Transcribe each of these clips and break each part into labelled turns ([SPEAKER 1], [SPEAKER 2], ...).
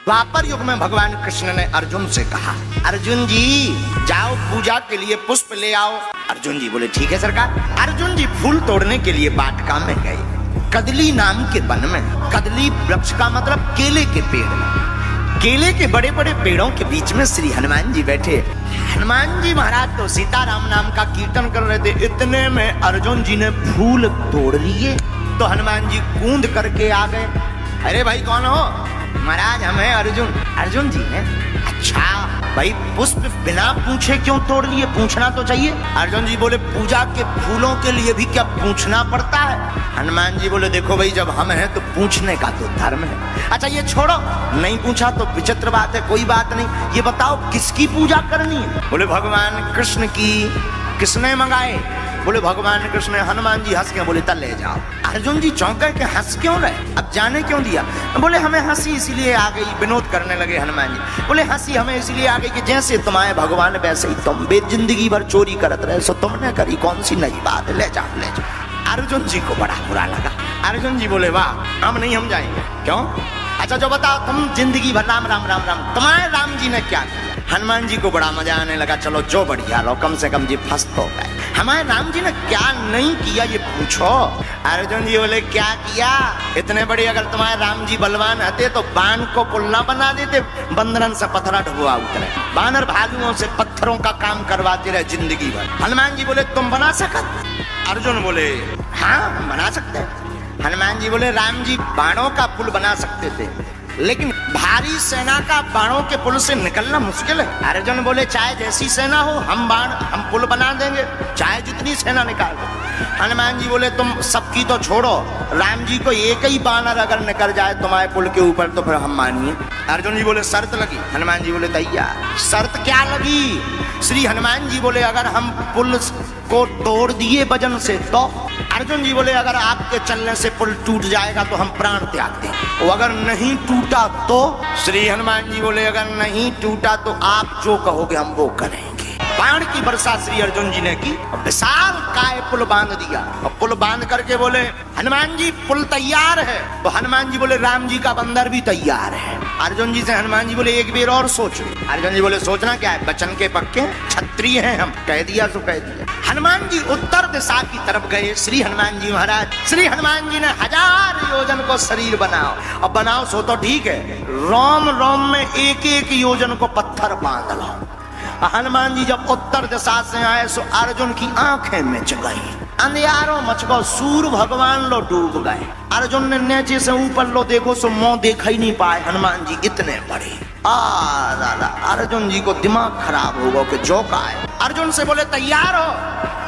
[SPEAKER 1] द्वापर युग में भगवान कृष्ण ने अर्जुन से कहा, अर्जुन जी जाओ पूजा के लिए पुष्प ले आओ। अर्जुन जी बोले ठीक है सरकार। अर्जुन जी फूल तोड़ने के लिए वाटिका में गए, कदली नाम के वन में। कदली वृक्ष का मतलब केले के पेड़। केले के बड़े बड़े पेड़ों के बीच में श्री हनुमान जी बैठे। हनुमान जी महाराज तो सीताराम नाम का कीर्तन कर रहे थे, इतने में अर्जुन जी ने फूल तोड़ लिए। तो हनुमान जी कूद करके आ गए। अरे भाई कौन हो? महाराज हम हैं अर्जुन। अर्जुन जी ने अच्छा भाई पुष्प बिना पूछे क्यों तोड़ लिए? पूछना तो चाहिए। अर्जुन जी बोले पूजा के फूलों के लिए भी क्या पूछना पड़ता है? हनुमान जी बोले देखो भाई जब हम हैं तो पूछने का तो धर्म है। अच्छा ये छोड़ो, नहीं पूछा तो विचित्र बात है, कोई बात नहीं। ये बताओ किसकी पूजा करनी है? बोले भगवान कृष्ण की। किसने मंगाए? बोले भगवान कृष्ण। हनुमान जी हंस के बोले तब ले जाओ। अर्जुन जी चौंक के हंस क्यों रहे? अब जाने क्यों दिया? बोले हमें हंसी इसलिए आ गई। विनोद करने लगे हनुमान जी। बोले हंसी हमें इसलिए आ गई कि जैसे तुम आए भगवान वैसे ही तुम जिंदगी भर चोरी करत रहे, सो तुमने करी कौन सी नई बात? ले जाओ ले जाओ। अर्जुन जी को बड़ा बुरा लगा। अर्जुन जी बोले वाह हम नहीं, हम जाएंगे। क्यों? अच्छा जो बताओ तुम जिंदगी भर राम राम राम राम, तुम्हारे राम जी ने क्या किया? हनुमान जी को बड़ा मजा आने लगा। चलो जो बढ़िया लो, कम से कम जी फंस तो गए। हमारे राम जी ने क्या नहीं किया ये पूछो। अर्जुन जी बोले क्या किया? इतने बड़े अगर तुम्हारे राम जी बलवान रहते तो बाण को पुल्ला बना देते, बंदरन से पत्थरा ढुआ उतरे। बानर भालुओं से पत्थरों का काम करवाते रहे जिंदगी भर। हनुमान जी बोले तुम बना सकत? अर्जुन बोले हाँ हम बना सकते हैं। हनुमान जी बोले राम जी बाणों का पुल बना सकते थे, लेकिन भारी सेना का बाणों के पुल से निकलना मुश्किल है। अर्जुन बोले चाहे जैसी सेना हो हम पुल बना देंगे, चाहे जितनी सेना निकाल दो। हनुमान जी बोले तुम सबकी तो छोड़ो, राम जी को एक ही बानर अगर निकल जाए तुम्हारे पुल के ऊपर तो फिर हम मानिए। अर्जुन जी बोले शर्त लगी? हनुमान जी बोले तैयार। शर्त क्या लगी? श्री हनुमान जी बोले अगर हम पुल को तोड़ दिए वजन से तो। अर्जुन जी बोले अगर आपके चलने से पुल टूट जाएगा तो हम प्राण त्याग देंगे, और अगर नहीं टूटा तो? श्री हनुमान जी बोले अगर नहीं टूटा तो आप जो कहोगे हम वो करेंगे। बाण की वर्षा श्री अर्जुन जी ने की, विशाल काय पुल बांध दिया। और पुल बांध करके बोले हनुमान जी पुल तैयार है। तो हनुमान जी बोले राम जी का बंदर भी तैयार है। अर्जुन जी से हनुमान जी बोले एक बेर और सोचो। अर्जुन जी बोले सोचना क्या है, बचन के पक्के क्षत्रिय हैं हम, कह दिया तो कह दिया। हनुमान जी उत्तर दिशा की तरफ गए। श्री हनुमान जी महाराज, श्री हनुमान जी ने 1000 योजन को शरीर बनाओ। अब बनाओ सो तो ठीक है, रोम रोम में एक एक योजन को पत्थर बांध लो। हनुमान जी जब उत्तर दिशा से आए सो अर्जुन की आंखें मिच गई, अंधियारों मच गो, सूर्य भगवान लो डूब गए। अर्जुन ने नीचे से ऊपर लो देखो सो मुंह देखा ही नहीं पाए, हनुमान जी इतने बड़े। अर्जुन जी को दिमाग खराब होगा कि जो का है। अर्जुन से बोले तैयार हो?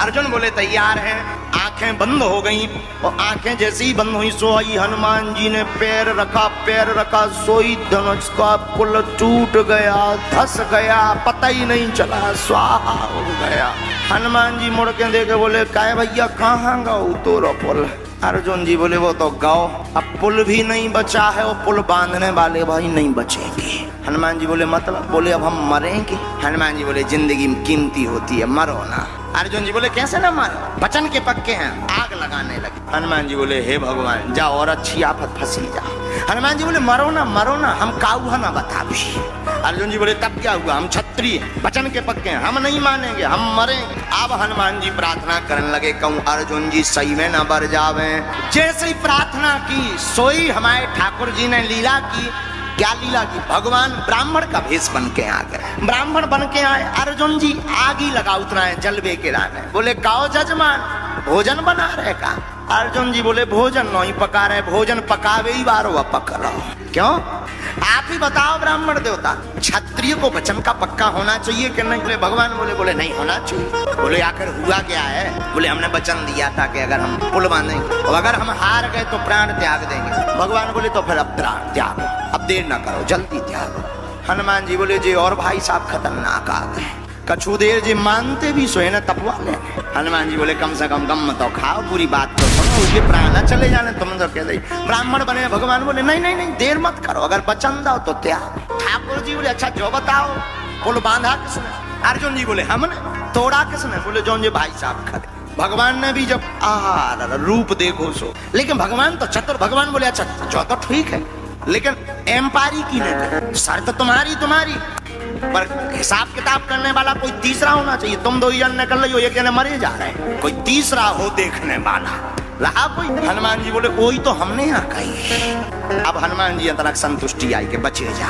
[SPEAKER 1] अर्जुन बोले तैयार हैं। आंखें बंद हो गई, और आंखें जैसे ही बंद हुई सोई हनुमान जी ने पैर रखा सोई धनुष का पुल टूट गया, धस गया, पता ही नहीं चला, स्वाहा हो गया। हनुमान जी मुड़ के देखे बोले काय भैया कहाँ गाओ तोरो पुल? अर्जुन जी बोले वो तो गाओ, अब पुल भी नहीं बचा है और पुल बांधने वाले भाई नहीं बचेंगे। हनुमान जी बोले मतलब? बोले अब हम मरेंगे। हनुमान जी बोले जिंदगी कीमती होती है, मरो ना। अर्जुन जी बोले कैसे ना मारो, बचन के पक्के हैं। आग लगाने लगे। हनुमान जी बोले हे भगवान जाओ और अच्छी आफत फंसी जा। हनुमान जी बोले मरो ना हम काऊ ना बता भी। अर्जुन जी बोले तब क्या हुआ, हम क्षत्रिय बचन के पक्के हैं, हम नहीं मानेंगे, हम मरेंगे। अब हनुमान जी प्रार्थना करने लगे, कहूँ अर्जुन जी सही में न बर जावे। जैसे ही प्रार्थना की सोई हमारे ठाकुर जी ने लीला की। क्या लीला की? भगवान ब्राह्मण का भेष बन के आ गए। ब्राह्मण बन के आए। अर्जुन जी आग ही लगा उतरा है जलवे के राने। बोले काओ जजमान भोजन बना रहे का? अर्जुन जी बोले भोजन नहीं पका रहे, भोजन पकावे ही बारो पकड़ो। क्यों? आप ही बताओ ब्राह्मण देवता, क्षत्रिय को वचन का पक्का होना चाहिए कि नहीं? बोले भगवान बोले नहीं होना चाहिए। बोले आखिर हुआ क्या है? बोले हमने वचन दिया था कि अगर हम पुल बांधेंगे और अगर हम हार गए तो प्राण त्याग देंगे। भगवान बोले तो फिर अब प्राण त्यागो, अब देर ना करो, जल्दी त्यागो। हनुमान जी बोले जी और भाई साहब खतरनाक आ गए, कछु देर जी मानते भी सोए न तपवा ले। हनुमान जी बोले कम से कम गम तो खाओ, पूरी बात तो सुनो, ये प्राण चले जाने तुम तो कह दे। ब्राह्मण बने। भगवान बोले नहीं देर मत करो, अगर वचन दो तो त्याग। ठाकुर जी बोले अच्छा जो बताओ, पुल बांधा किसने? अर्जुन जी बोले हमने। तोड़ा किसने? बोले जो भाई साहब खड़े। भगवान ने भी जब रूप देखो सो, लेकिन भगवान तो चतुर। भगवान बोले अच्छा जो तो ठीक है, लेकिन एम्पायरी की नहीं, शर्त तुम्हारी पर हिसाब किताब करने वाला कोई तीसरा होना चाहिए। तुम 2 जन निकल रही हो, एक जने मरे जा रहे हैं, कोई तीसरा हो देखने वाला रहा कोई। हनुमान जी बोले वही तो हमने यहाँ कही। अब हनुमान जी अंतरक संतुष्टि आई के बचे जा।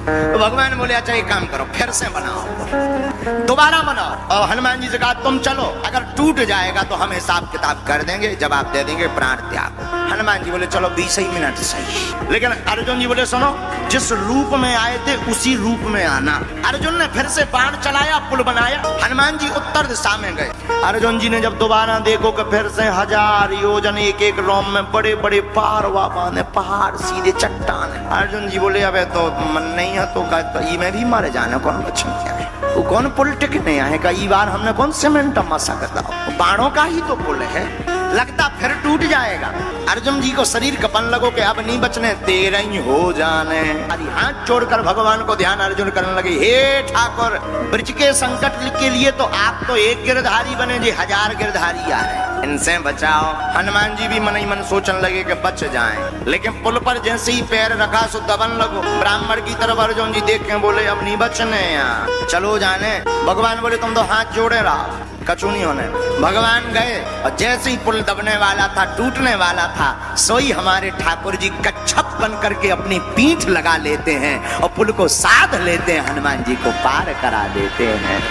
[SPEAKER 1] तो भगवान बोले अच्छा एक काम करो, फिर से बनाओ, दोबारा बनाओ। और हनुमान जी से कहा तुम चलो, अगर टूट जाएगा तो हम हिसाब किताब कर देंगे, जवाब दे देंगे, प्राण त्याग। हनुमान जी बोले चलो 20 ही मिनट सही। लेकिन अर्जुन जी बोले सुनो, जिस रूप में आए थे उसी रूप में आना। अर्जुन ने फिर से बाण चलाया, पुल बनाया, हनुमान जी उत्तर दिशा में गए। अर्जुन जी ने जब दोबारा देखो कि फिर से 1000 योजन एक रोम में बड़े बड़े पारवा बांधे, पहाड़ सीधे चट्टान। अर्जुन जी बोले अबे तो मन नहीं है तो ई में भी मारे जाने कौन बच्चों क्या है, वो कौन पुल टिकने आए का, ई बार हमने कौन सीमेंट मसा करता, बाणों का ही तो पुल है, लगता फिर टूट जाएगा। अर्जुन जी को शरीर कपन लगो कि अब नहीं बचने, तेरा ही हो जाने। अरे हाथ जोड़कर भगवान को ध्यान अर्जुन करने लगे, हे ठाकुर ब्रज के संकट के लिए तो आप तो एक गिरधारी बने जी, 1000 गिरधारी आ रहे, इनसे बचाओ। हनुमान जी भी मन ही मन सोचने लगे कि बच जाएं, लेकिन पुल पर जैसे ही पैर रखा सो दबन लगो। ब्राह्मण की तरफ अर्जुन जी देख के बोले अब नहीं बचने, यहाँ चलो जाने। भगवान बोले तुम तो हाथ जोड़े रहो, कछु नहीं होने। भगवान गए और जैसे ही पुल दबने वाला था, टूटने वाला था, सोई हमारे ठाकुर जी कच्छप बन करके अपनी पीठ लगा लेते हैं और पुल को साध लेते हैं, हनुमान जी को पार करा देते हैं।